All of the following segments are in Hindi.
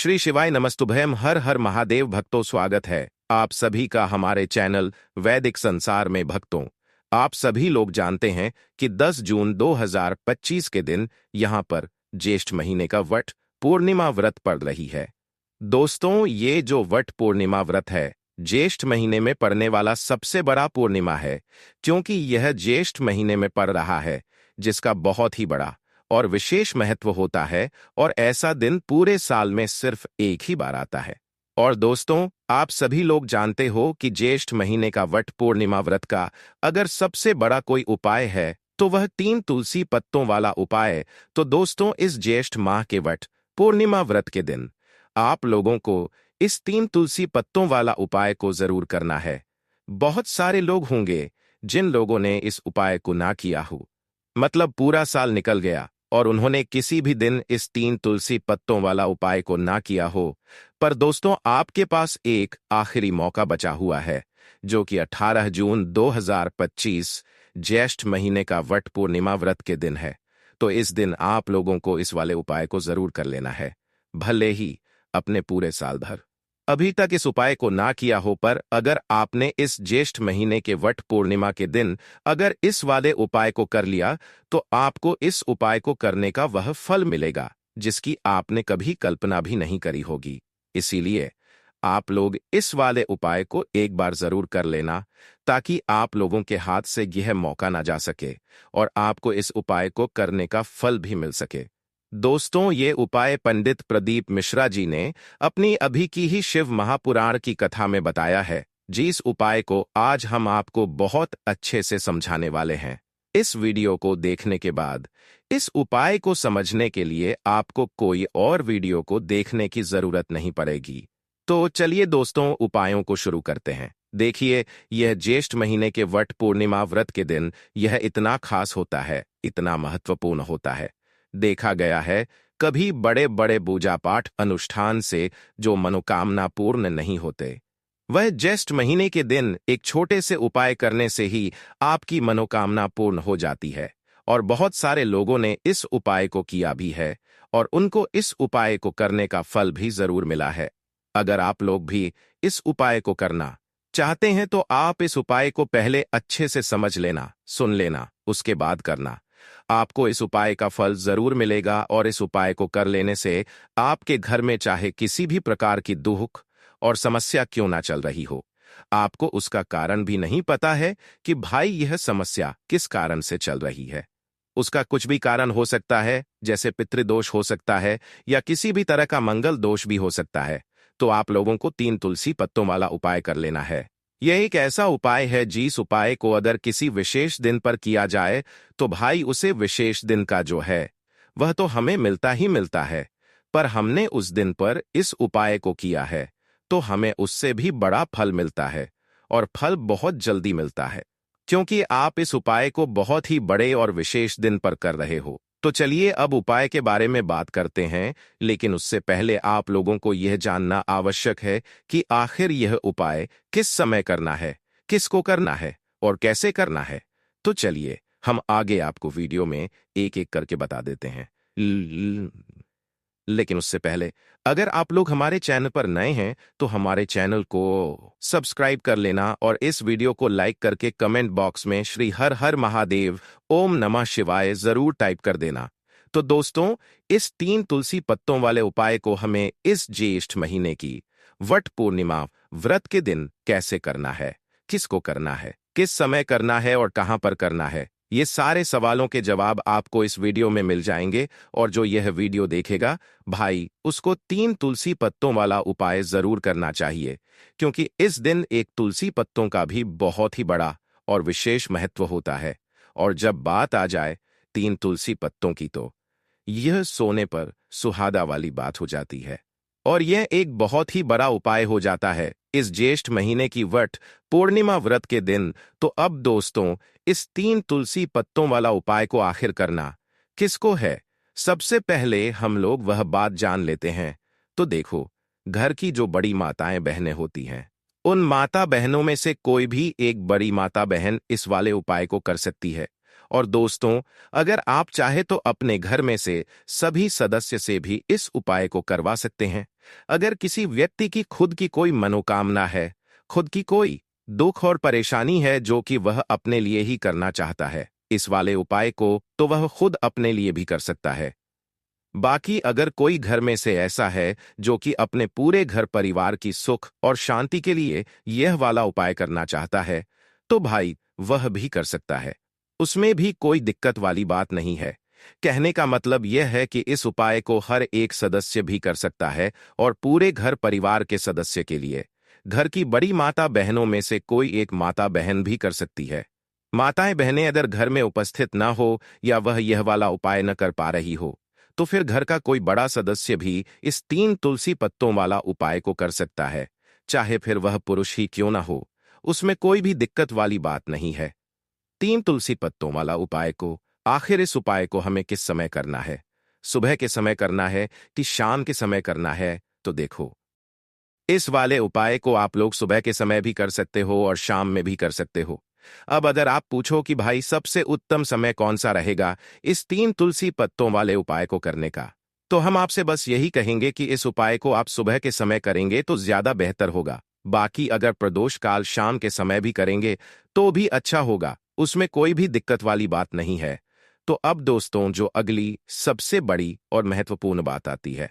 श्री शिवाय नमस्तुभयम। हर हर महादेव भक्तों, स्वागत है आप सभी का हमारे चैनल वैदिक संसार में। भक्तों, आप सभी लोग जानते हैं कि 10 जून 2025 के दिन यहां पर ज्येष्ठ महीने का वट पूर्णिमा व्रत पड़ रही है। दोस्तों, ये जो वट पूर्णिमा व्रत है, ज्येष्ठ महीने में पड़ने वाला सबसे बड़ा पूर्णिमा है, क्योंकि यह ज्येष्ठ महीने में पड़ रहा है, जिसका बहुत ही बड़ा और विशेष महत्व होता है। और ऐसा दिन पूरे साल में सिर्फ एक ही बार आता है। और दोस्तों, आप सभी लोग जानते हो कि ज्येष्ठ महीने का वट पूर्णिमा व्रत का अगर सबसे बड़ा कोई उपाय है तो वह 3 तुलसी पत्तों वाला उपाय। तो दोस्तों, इस ज्येष्ठ माह के वट पूर्णिमा व्रत के दिन आप लोगों को इस 3 तुलसी पत्तों वाला उपाय को जरूर करना है। बहुत सारे लोग होंगे जिन लोगों ने इस उपाय को ना किया हो, मतलब पूरा साल निकल गया और उन्होंने किसी भी दिन इस 3 तुलसी पत्तों वाला उपाय को ना किया हो। पर दोस्तों, आपके पास एक आखिरी मौका बचा हुआ है, जो कि 18 जून 2025 ज्येष्ठ महीने का वट पूर्णिमा व्रत के दिन है। तो इस दिन आप लोगों को इस वाले उपाय को जरूर कर लेना है, भले ही अपने पूरे साल भर अभी तक इस उपाय को ना किया हो। पर अगर आपने इस ज्येष्ठ महीने के वट पूर्णिमा के दिन अगर इस वाले उपाय को कर लिया, तो आपको इस उपाय को करने का वह फल मिलेगा जिसकी आपने कभी कल्पना भी नहीं करी होगी। इसीलिए आप लोग इस वाले उपाय को एक बार जरूर कर लेना, ताकि आप लोगों के हाथ से यह मौका ना जा सके और आपको इस उपाय को करने का फल भी मिल सके। दोस्तों, ये उपाय पंडित प्रदीप मिश्रा जी ने अपनी अभी की ही शिव महापुराण की कथा में बताया है। जिस उपाय को आज हम आपको बहुत अच्छे से समझाने वाले हैं। इस वीडियो को देखने के बाद इस उपाय को समझने के लिए आपको कोई और वीडियो को देखने की जरूरत नहीं पड़ेगी। तो चलिए दोस्तों, उपायों को शुरू करते हैं। देखिए, यह ज्येष्ठ महीने के वट पूर्णिमा व्रत के दिन यह इतना खास होता है, इतना महत्वपूर्ण होता है। देखा गया है, कभी बड़े बड़े पूजा पाठ अनुष्ठान से जो मनोकामना पूर्ण नहीं होते, वह ज्येष्ठ महीने के दिन एक छोटे से उपाय करने से ही आपकी मनोकामना पूर्ण हो जाती है। और बहुत सारे लोगों ने इस उपाय को किया भी है और उनको इस उपाय को करने का फल भी जरूर मिला है। अगर आप लोग भी इस उपाय को करना चाहते हैं तो आप इस उपाय को पहले अच्छे से समझ लेना, सुन लेना, उसके बाद करना। आपको इस उपाय का फल जरूर मिलेगा और इस उपाय को कर लेने से आपके घर में चाहे किसी भी प्रकार की दुख और समस्या क्यों ना चल रही हो, आपको उसका कारण भी नहीं पता है कि भाई यह समस्या किस कारण से चल रही है। उसका कुछ भी कारण हो सकता है, जैसे पितृदोष हो सकता है या किसी भी तरह का मंगल दोष भी हो सकता है। तो आप लोगों को 3 तुलसी पत्तों वाला उपाय कर लेना है। यह एक ऐसा उपाय है जिस उपाय को अगर किसी विशेष दिन पर किया जाए तो भाई उसे विशेष दिन का जो है वह तो हमें मिलता ही मिलता है। पर हमने उस दिन पर इस उपाय को किया है तो हमें उससे भी बड़ा फल मिलता है, और फल बहुत जल्दी मिलता है, क्योंकि आप इस उपाय को बहुत ही बड़े और विशेष दिन पर कर रहे हो। तो चलिए अब उपाय के बारे में बात करते हैं, लेकिन उससे पहले आप लोगों को यह जानना आवश्यक है कि आखिर यह उपाय किस समय करना है, किसको करना है और कैसे करना है। तो चलिए हम आगे आपको वीडियो में एक एक करके बता देते हैं। लेकिन उससे पहले अगर आप लोग हमारे चैनल पर नए हैं तो हमारे चैनल को सब्सक्राइब कर लेना और इस वीडियो को लाइक करके कमेंट बॉक्स में श्री हर हर महादेव ओम नमः शिवाय जरूर टाइप कर देना। तो दोस्तों, इस 3 तुलसी पत्तों वाले उपाय को हमें इस ज्येष्ठ महीने की वट पूर्णिमा व्रत के दिन कैसे करना है, किसको करना है, किस समय करना है और कहां पर करना है, ये सारे सवालों के जवाब आपको इस वीडियो में मिल जाएंगे। और जो यह वीडियो देखेगा भाई, उसको 3 तुलसी पत्तों वाला उपाय जरूर करना चाहिए, क्योंकि इस दिन एक तुलसी पत्तों का भी बहुत ही बड़ा और विशेष महत्व होता है। और जब बात आ जाए 3 तुलसी पत्तों की, तो यह सोने पर सुहागा वाली बात हो जाती है और यह एक बहुत ही बड़ा उपाय हो जाता है इस ज्येष्ठ महीने की वट पूर्णिमा व्रत के दिन। तो अब दोस्तों, इस 3 तुलसी पत्तों वाला उपाय को आखिर करना किसको है, सबसे पहले हम लोग वह बात जान लेते हैं। तो देखो, घर की जो बड़ी माताएं बहनें होती हैं, उन माता बहनों में से कोई भी एक बड़ी माता बहन इस वाले उपाय को कर सकती है। और दोस्तों, अगर आप चाहे तो अपने घर में से सभी सदस्य से भी इस उपाय को करवा सकते हैं। अगर किसी व्यक्ति की खुद की कोई मनोकामना है, खुद की कोई दुख और परेशानी है जो कि वह अपने लिए ही करना चाहता है, इस वाले उपाय को तो वह खुद अपने लिए भी कर सकता है। बाकी अगर कोई घर में से ऐसा है जो कि अपने पूरे घर परिवार की सुख और शांति के लिए यह वाला उपाय करना चाहता है, तो भाई वह भी कर सकता है। उसमें भी कोई दिक्कत वाली बात नहीं है। कहने का मतलब यह है कि इस उपाय को हर एक सदस्य भी कर सकता है और पूरे घर परिवार के सदस्य के लिए। घर की बड़ी माता बहनों में से कोई एक माता बहन भी कर सकती है। माताएं बहनें अगर घर में उपस्थित न हो या वह यह वाला उपाय न कर पा रही हो, तो फिर घर का कोई बड़ा सदस्य भी इस 3 तुलसी पत्तों वाला उपाय को कर सकता है, चाहे फिर वह पुरुष ही क्यों ना हो। उसमें कोई भी दिक्कत वाली बात नहीं है। 3 तुलसी पत्तों वाला उपाय को, आखिर इस उपाय को हमें किस समय करना है? सुबह के समय करना है कि शाम के समय करना है? तो देखो, इस वाले उपाय को आप लोग सुबह के समय भी कर सकते हो और शाम में भी कर सकते हो। अब अगर आप पूछो कि भाई सबसे उत्तम समय कौन सा रहेगा इस 3 तुलसी पत्तों वाले उपाय को करने का, तो हम आपसे बस यही कहेंगे कि इस उपाय को आप सुबह के समय करेंगे तो ज्यादा बेहतर होगा। बाकी अगर प्रदोष काल शाम के समय भी करेंगे तो भी अच्छा होगा, उसमें कोई भी दिक्कत वाली बात नहीं है। तो अब दोस्तों, जो अगली सबसे बड़ी और महत्वपूर्ण बात आती है,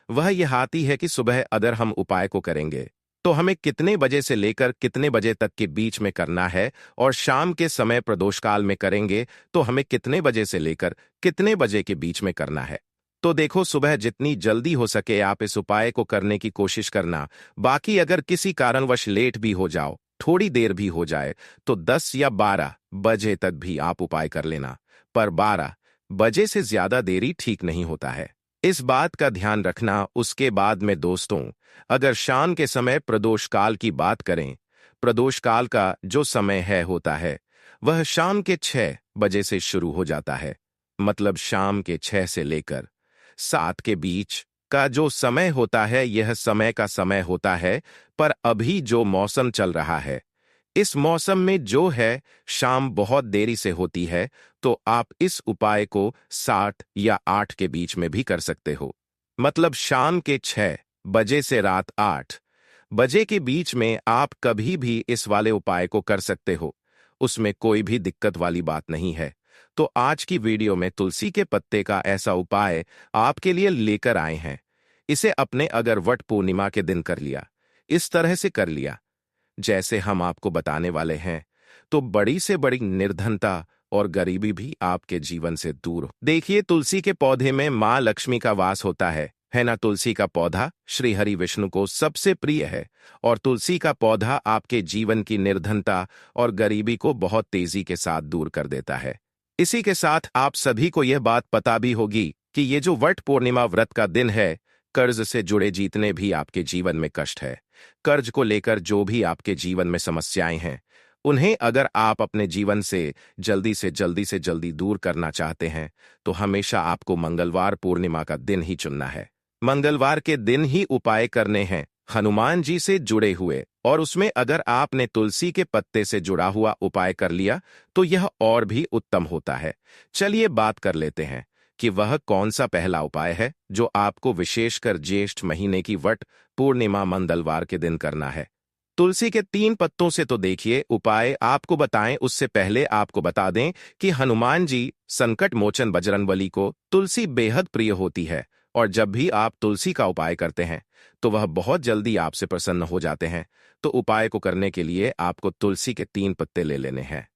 वह यह आती है कि सुबह अगर हम उपाय को करेंगे तो हमें कितने बजे से लेकर कितने बजे तक के बीच में करना है, और शाम के समय प्रदोषकाल में करेंगे तो हमें कितने बजे से लेकर कितने बजे के बीच में करना है। तो देखो, सुबह जितनी जल्दी हो सके आप इस उपाय को करने की कोशिश करना। बाकी अगर किसी कारणवश लेट भी हो जाओ, थोड़ी देर भी हो जाए, तो 10 या 12 बजे तक भी आप उपाय कर लेना, पर 12 बजे से ज्यादा देरी ठीक नहीं होता है, इस बात का ध्यान रखना। उसके बाद में दोस्तों, अगर शाम के समय प्रदोष काल की बात करें, प्रदोष काल का जो समय है होता है वह शाम के 6 बजे से शुरू हो जाता है। मतलब शाम के 6 से लेकर 7 के बीच का जो समय होता है यह समय का समय होता है। पर अभी जो मौसम चल रहा है, इस मौसम में जो है शाम बहुत देरी से होती है, तो आप इस उपाय को 7 या 8 के बीच में भी कर सकते हो। मतलब शाम के 6 बजे से रात 8 बजे के बीच में आप कभी भी इस वाले उपाय को कर सकते हो, उसमें कोई भी दिक्कत वाली बात नहीं है। तो आज की वीडियो में तुलसी के पत्ते का ऐसा उपाय आपके लिए लेकर आए हैं। इसे अपने अगर वट पूर्णिमा के दिन कर लिया, इस तरह से कर लिया जैसे हम आपको बताने वाले हैं, तो बड़ी से बड़ी निर्धनता और गरीबी भी आपके जीवन से दूर हो। देखिए, तुलसी के पौधे में माँ लक्ष्मी का वास होता है ना। तुलसी का पौधा श्री हरि विष्णु को सबसे प्रिय है और तुलसी का पौधा आपके जीवन की निर्धनता और गरीबी को बहुत तेजी के साथ दूर कर देता है। इसी के साथ आप सभी को यह बात पता भी होगी कि ये जो वट पूर्णिमा व्रत का दिन है, कर्ज से जुड़े जितने भी आपके जीवन में कष्ट है, कर्ज को लेकर जो भी आपके जीवन में समस्याएं हैं, उन्हें अगर आप अपने जीवन से जल्दी दूर करना चाहते हैं, तो हमेशा आपको मंगलवार पूर्णिमा का दिन ही चुनना है। मंगलवार के दिन ही उपाय करने हैं हनुमान जी से जुड़े हुए, और उसमें अगर आपने तुलसी के पत्ते से जुड़ा हुआ उपाय कर लिया तो यह और भी उत्तम होता है। चलिए बात कर लेते हैं कि वह कौन सा पहला उपाय है जो आपको विशेषकर ज्येष्ठ महीने की वट पूर्णिमा मंगलवार के दिन करना है। तुलसी के 3 पत्तों से तो देखिए उपाय आपको बताएं, उससे पहले आपको बता दें कि हनुमान जी संकट मोचन बजरंगबली को तुलसी बेहद प्रिय होती है, और जब भी आप तुलसी का उपाय करते हैं तो वह बहुत जल्दी आपसे प्रसन्न हो जाते हैं। तो उपाय को करने के लिए आपको तुलसी के 3 पत्ते ले लेने हैं,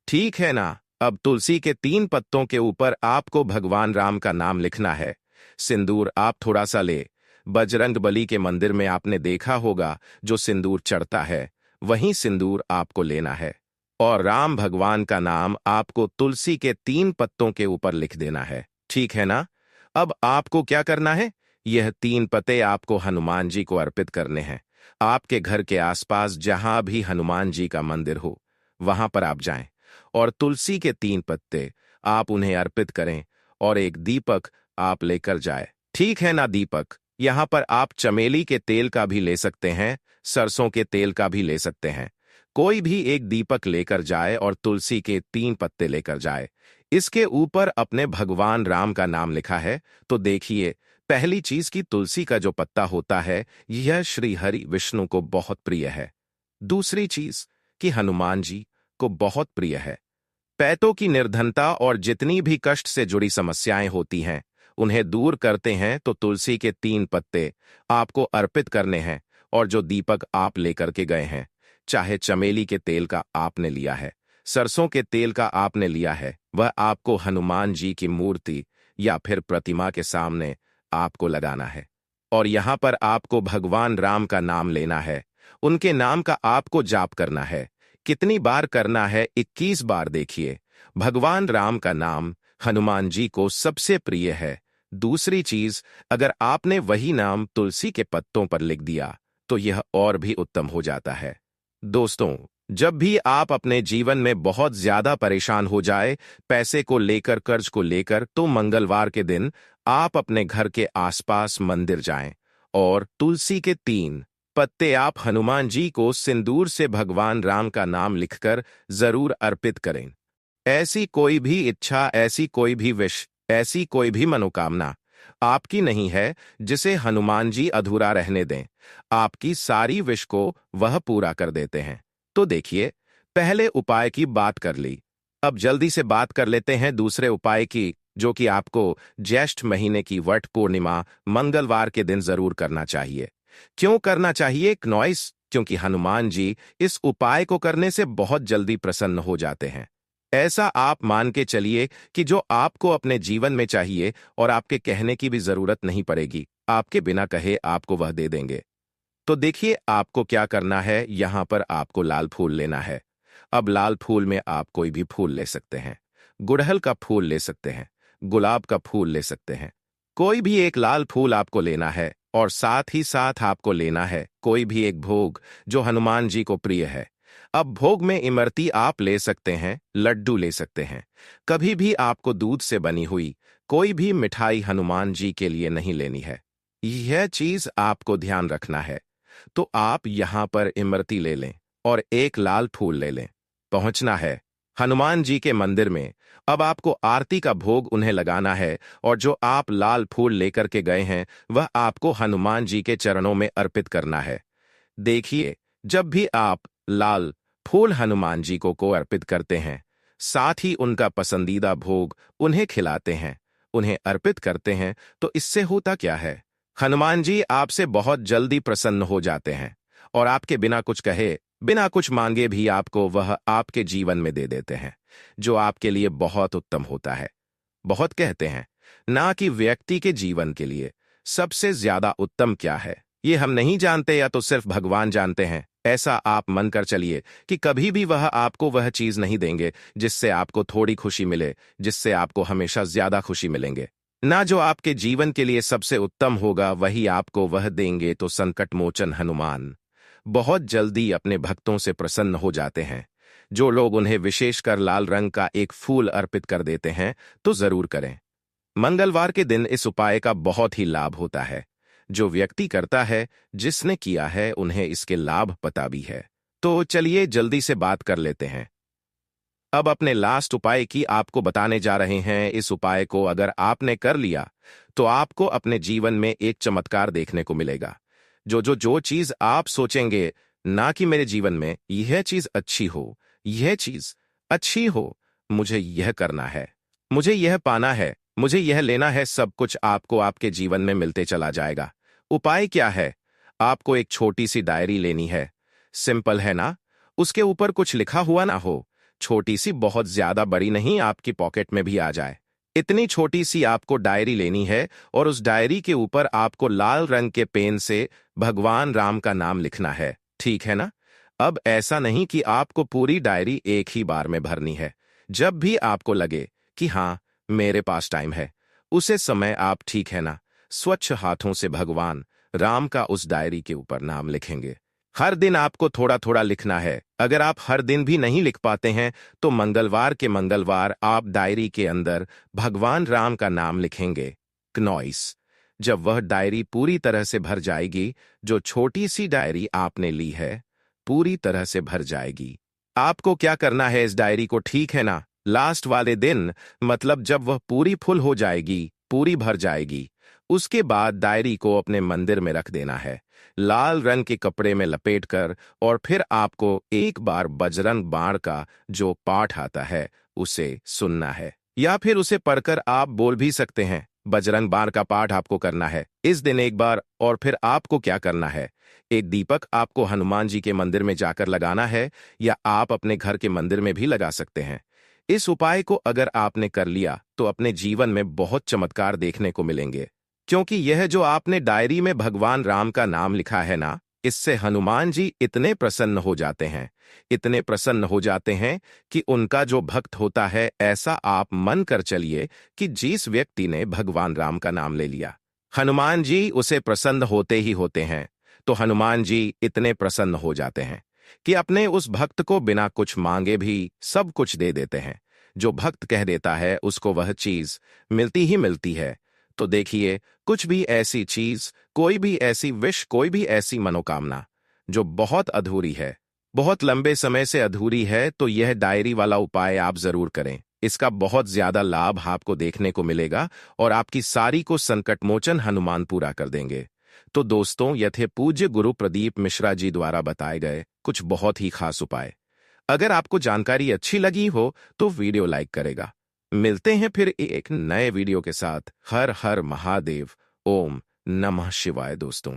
ठीक है ना। अब तुलसी के 3 पत्तों के ऊपर आपको भगवान राम का नाम लिखना है। सिंदूर आप थोड़ा सा ले, बजरंगबली के मंदिर में आपने देखा होगा जो सिंदूर चढ़ता है, वहीं सिंदूर आपको लेना है, और राम भगवान का नाम आपको तुलसी के 3 पत्तों के ऊपर लिख देना है, ठीक है ना। अब आपको क्या करना है, यह 3 पत्ते आपको हनुमान जी को अर्पित करने हैं। आपके घर के आसपास जहां भी हनुमान जी का मंदिर हो वहां पर आप जाएं और तुलसी के 3 पत्ते आप उन्हें अर्पित करें, और एक दीपक आप लेकर जाए, ठीक है ना। दीपक यहां पर आप चमेली के तेल का भी ले सकते हैं, सरसों के तेल का भी ले सकते हैं। कोई भी एक दीपक लेकर जाए और तुलसी के 3 पत्ते लेकर जाए। इसके ऊपर अपने भगवान राम का नाम लिखा है। तो देखिए, पहली चीज की तुलसी का जो पत्ता होता है यह श्री हरि विष्णु को बहुत प्रिय है। दूसरी चीज कि हनुमान जी को बहुत प्रिय है। पैतों की निर्धनता और जितनी भी कष्ट से जुड़ी समस्याएं होती हैं उन्हें दूर करते हैं। तो तुलसी के 3 पत्ते आपको अर्पित करने हैं। और जो दीपक आप लेकर के गए हैं, चाहे चमेली के तेल का आपने लिया है, सरसों के तेल का आपने लिया है, वह आपको हनुमान जी की मूर्ति या फिर प्रतिमा के सामने आपको लगाना है। और यहां पर आपको भगवान राम का नाम लेना है। उनके नाम का आपको जाप करना है। कितनी बार करना है? 21 बार। देखिए, भगवान राम का नाम हनुमान जी को सबसे प्रिय है। दूसरी चीज, अगर आपने वही नाम तुलसी के पत्तों पर लिख दिया तो यह और भी उत्तम हो जाता है। दोस्तों, जब भी आप अपने जीवन में बहुत ज्यादा परेशान हो जाए, पैसे को लेकर, कर्ज को लेकर, तो मंगलवार के दिन आप अपने घर के आसपास मंदिर जाएं और तुलसी के 3 पत्ते आप हनुमान जी को सिंदूर से भगवान राम का नाम लिखकर जरूर अर्पित करें। ऐसी कोई भी इच्छा, ऐसी कोई भी विश, ऐसी कोई भी मनोकामना आपकी नहीं है जिसे हनुमान जी अधूरा रहने दें। आपकी सारी विश को वह पूरा कर देते हैं। तो देखिए, पहले उपाय की बात कर ली, अब जल्दी से बात कर लेते हैं दूसरे उपाय की, जो कि आपको ज्येष्ठ महीने की वट पूर्णिमा मंगलवार के दिन जरूर करना चाहिए। क्यों करना चाहिए? क्योंकि हनुमान जी इस उपाय को करने से बहुत जल्दी प्रसन्न हो जाते हैं। ऐसा आप मान के चलिए कि जो आपको अपने जीवन में चाहिए और आपके कहने की भी जरूरत नहीं पड़ेगी, आपके बिना कहे आपको वह दे देंगे। तो देखिए, आपको क्या करना है। यहां पर आपको लाल फूल लेना है। अब लाल फूल में आप कोई भी फूल ले सकते हैं। गुड़हल का फूल ले सकते हैं, गुलाब का फूल ले सकते हैं। कोई भी एक लाल फूल आपको लेना है और साथ ही साथ आपको लेना है कोई भी एक भोग जो हनुमान जी को प्रिय है। अब भोग में इमरती आप ले सकते हैं, लड्डू ले सकते हैं। कभी भी आपको दूध से बनी हुई कोई भी मिठाई हनुमान जी के लिए नहीं लेनी है। यह चीज आपको ध्यान रखना है। तो आप यहां पर इमरती ले लें और एक लाल फूल ले लें। पहुंचना है हनुमान जी के मंदिर में। अब आपको आरती का भोग उन्हें लगाना है और जो आप लाल फूल लेकर के गए हैं वह आपको हनुमान जी के चरणों में अर्पित करना है। देखिए, जब भी आप लाल फूल हनुमान जी को अर्पित करते हैं, साथ ही उनका पसंदीदा भोग उन्हें खिलाते हैं, उन्हें अर्पित करते हैं, तो इससे होता क्या है? हनुमान जी आपसे बहुत जल्दी प्रसन्न हो जाते हैं और आपके बिना कुछ कहे, बिना कुछ मांगे भी आपको वह आपके जीवन में दे देते हैं, जो आपके लिए बहुत उत्तम होता है। बहुत कहते हैं ना कि व्यक्ति के जीवन के लिए सबसे ज्यादा उत्तम क्या है, ये हम नहीं जानते या तो सिर्फ भगवान जानते हैं। ऐसा आप मन कर चलिए कि कभी भी वह आपको वह चीज नहीं देंगे जिससे आपको थोड़ी खुशी मिले, जिससे आपको हमेशा ज्यादा खुशी मिलेंगे। ना जो आपके जीवन के लिए सबसे उत्तम होगा वही आपको वह देंगे। तो संकट मोचन हनुमान बहुत जल्दी अपने भक्तों से प्रसन्न हो जाते हैं। जो लोग उन्हें विशेषकर लाल रंग का एक फूल अर्पित कर देते हैं तो जरूर करें। मंगलवार के दिन इस उपाय का बहुत ही लाभ होता है। जो व्यक्ति करता है, जिसने किया है, उन्हें इसके लाभ पता भी है। तो चलिए जल्दी से बात कर लेते हैं। अब अपने लास्ट उपाय की आपको बताने जा रहे हैं। इस उपाय को अगर आपने कर लिया तो आपको अपने जीवन में एक चमत्कार देखने को मिलेगा। जो चीज आप सोचेंगे ना कि मेरे जीवन में यह चीज अच्छी हो, यह चीज अच्छी हो, मुझे यह करना है, मुझे यह पाना है, मुझे यह लेना है, सब कुछ आपको आपके जीवन में मिलते चला जाएगा। उपाय क्या है? आपको एक छोटी सी डायरी लेनी है। सिंपल है ना? उसके ऊपर कुछ लिखा हुआ ना हो। छोटी सी, बहुत ज्यादा बड़ी नहीं, आपकी पॉकेट में भी आ जाए, इतनी छोटी सी आपको डायरी लेनी है और उस डायरी के ऊपर आपको लाल रंग के पेन से भगवान राम का नाम लिखना है। ठीक है ना? अब ऐसा नहीं कि आपको पूरी डायरी एक ही बार में भरनी है। जब भी आपको लगे कि हाँ, मेरे पास टाइम है, उसे समय आप, ठीक है ना, स्वच्छ हाथों से भगवान राम का उस डायरी के ऊपर नाम लिखेंगे। हर दिन आपको थोड़ा थोड़ा लिखना है। अगर आप हर दिन भी नहीं लिख पाते हैं तो मंगलवार के मंगलवार आप डायरी के अंदर भगवान राम का नाम लिखेंगे। जब वह डायरी पूरी तरह से भर जाएगी, जो छोटी सी डायरी आपने ली है, पूरी तरह से भर जाएगी। आपको क्या करना है इस डायरी को, ठीक है ना? लास्ट वाले दिन, मतलब जब वह पूरी फुल हो जाएगी, पूरी भर जाएगी, उसके बाद डायरी को अपने मंदिर में रख देना है, लाल रंग के कपड़े में लपेटकर। और फिर आपको एक बार बजरंग बाण का जो पाठ आता है उसे सुनना है, या फिर उसे पढ़कर आप बोल भी सकते हैं। बजरंग बाण का पाठ आपको करना है इस दिन एक बार। और फिर आपको क्या करना है, एक दीपक आपको हनुमान जी के मंदिर में जाकर लगाना है, या आप अपने घर के मंदिर में भी लगा सकते हैं। इस उपाय को अगर आपने कर लिया तो अपने जीवन में बहुत चमत्कार देखने को मिलेंगे, क्योंकि यह जो आपने डायरी में भगवान राम का नाम लिखा है ना, इससे हनुमान जी इतने प्रसन्न हो जाते हैं, इतने प्रसन्न हो जाते हैं कि उनका जो भक्त होता है, ऐसा आप मन कर चलिए कि जिस व्यक्ति ने भगवान राम का नाम ले लिया, हनुमान जी उसे प्रसन्न होते ही होते हैं। तो हनुमान जी इतने प्रसन्न हो जाते हैं कि अपने उस भक्त को बिना कुछ मांगे भी सब कुछ दे देते हैं। जो भक्त कह देता है उसको वह चीज मिलती ही मिलती है। तो देखिए, कुछ भी ऐसी चीज, कोई भी ऐसी विश, कोई भी ऐसी मनोकामना जो बहुत अधूरी है, बहुत लंबे समय से अधूरी है, तो यह डायरी वाला उपाय आप जरूर करें। इसका बहुत ज्यादा लाभ आपको देखने को मिलेगा और आपकी सारी को संकट मोचन हनुमान पूरा कर देंगे। तो दोस्तों, यह थे पूज्य गुरु प्रदीप मिश्रा जी द्वारा बताए गए कुछ बहुत ही खास उपाय। अगर आपको जानकारी अच्छी लगी हो तो वीडियो लाइक करेगा। मिलते हैं फिर एक नए वीडियो के साथ। हर हर महादेव। ओम नमः शिवाय दोस्तों।